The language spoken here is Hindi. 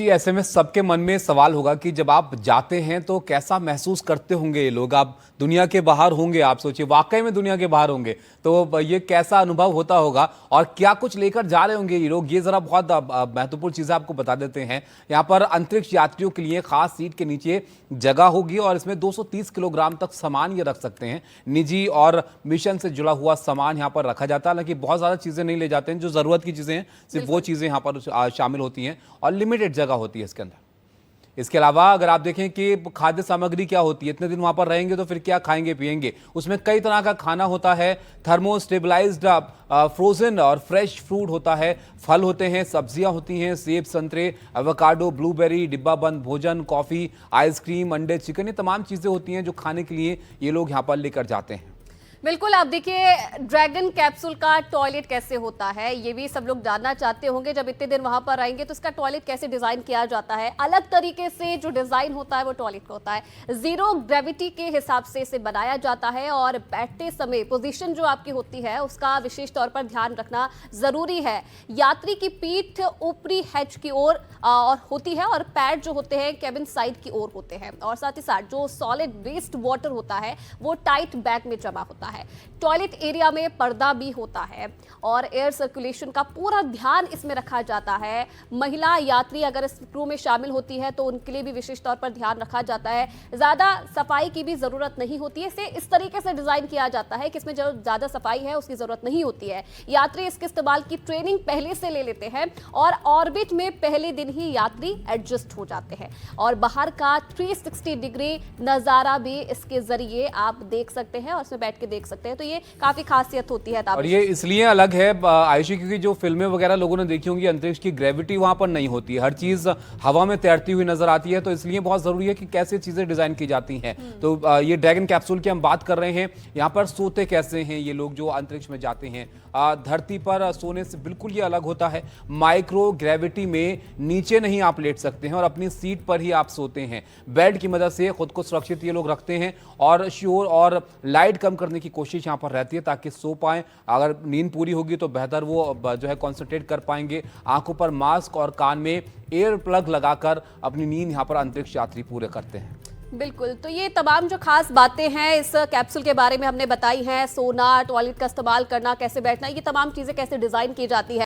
जी, ऐसे में सबके मन में सवाल होगा कि जब आप जाते हैं तो कैसा महसूस करते होंगे ये लोग। आप दुनिया के बाहर होंगे, आप सोचिए वाकई में दुनिया के बाहर होंगे तो ये कैसा अनुभव होता होगा और क्या कुछ लेकर जा रहे होंगे ये लोग। ये जरा बहुत महत्वपूर्ण चीजें आपको बता देते हैं। यहाँ पर अंतरिक्ष यात्रियों के लिए खास सीट के नीचे जगह होगी और इसमें 230 किलोग्राम तक सामान ये रख सकते हैं। निजी और मिशन से जुड़ा हुआ सामान यहाँ पर रखा जाता है। हालांकि बहुत ज्यादा चीजें नहीं ले जाते हैं, जो जरूरत की चीजें हैं सिर्फ वो चीजें यहाँ पर शामिल होती हैं और लिमिटेड जगह होती है इसके अंदर। इसके अलावा अगर आप देखें कि खाद्य सामग्री क्या होती है, इतने दिन वहां पर रहेंगे तो फिर क्या खाएंगे पिएंगे, उसमें कई तरह का खाना होता है। थर्मो स्टेबलाइज्ड फ्रोजन और फ्रेश फ्रूट होता है, फल होते हैं, सब्जियां होती हैं, सेब, संतरे, एवोकाडो, ब्लूबेरी, डिब्बा बंद भोजन, कॉफी, आइसक्रीम, अंडे, चिकन, ये तमाम चीजें होती हैं जो खाने के लिए ये लोग यहाँ पर लेकर जाते हैं। बिल्कुल। आप देखिए ड्रैगन कैप्सूल का टॉयलेट कैसे होता है, ये भी सब लोग जानना चाहते होंगे। जब इतने दिन वहां पर आएंगे तो इसका टॉयलेट कैसे डिजाइन किया जाता है। अलग तरीके से जो डिजाइन होता है वो टॉयलेट का होता है। जीरो ग्रेविटी के हिसाब से इसे बनाया जाता है और बैठते समय पोजीशन जो आपकी होती है उसका विशेष तौर पर ध्यान रखना जरूरी है। यात्री की पीठ ऊपरी हैच की ओर और होती है और पैर जो होते हैं केबिन साइड की ओर होते हैं और साथ ही साथ जो सॉलिड वेस्ट वाटर होता है वो टाइट बैग में जमा होता है। टॉयलेट एरिया में पर्दा भी होता है और एयर सर्कुलेशन का पूरा ध्यान इसमें रखा जाता है। महिला यात्री अगर इस क्रू में शामिल होती है तो उनके लिए भी विशेष तौर पर ध्यान रखा जाता है। ज्यादा सफाई की भी जरूरत नहीं होती है। इसे इस तरीके से डिजाइन किया जाता है कि इसमें जो ज्यादा सफाई है उसकी जरूरत नहीं होती है। यात्री इसके इस्तेमाल की ट्रेनिंग पहले से ले लेते हैं और ऑर्बिट में पहले दिन ही यात्री एडजस्ट हो जाते हैं और बाहर का 360 डिग्री नजारा भी इसके जरिए आप देख सकते हैं और इसमें बैठ के देख सकते हैं। तो ये काफी खासियत होती है। और ये इसलिए अलग है आयुषी, क्योंकि जो फिल्में वगैरह लोगों ने देखी होंगी अंतरिक्ष की ग्रेविटी वहां पर नहीं होती है, हर चीज हवा में तैरती हुई नजर आती है। तो इसलिए बहुत जरूरी है कि कैसे चीजें डिजाइन की जाती हैं। तो ये ड्रैगन कैप्सूल की हम बात कर रहे हैं। यहाँ पर सोते कैसे हैं ये लोग जो अंतरिक्ष में जाते हैं। धरती पर सोने से बिल्कुल ये अलग होता है। माइक्रो ग्रेविटी में नीचे नहीं आप लेट सकते हैं और अपनी सीट पर ही आप सोते हैं। बेड की मदद से खुद को सुरक्षित ये लोग रखते हैं और शोर और लाइट कम करने की कोशिश यहाँ पर रहती है ताकि सो पाएं। अगर नींद पूरी होगी तो बेहतर वो जो है कॉन्सेंट्रेट कर पाएंगे। आंखों पर मास्क और कान में एयर प्लग लगाकर अपनी नींद यहाँ पर अंतरिक्ष यात्री पूरे करते हैं। बिल्कुल। तो ये तमाम जो खास बातें हैं इस कैप्सूल के बारे में हमने बताई हैं, सोना, टॉयलेट का इस्तेमाल करना, कैसे बैठना, ये तमाम चीजें कैसे डिजाइन की जाती है।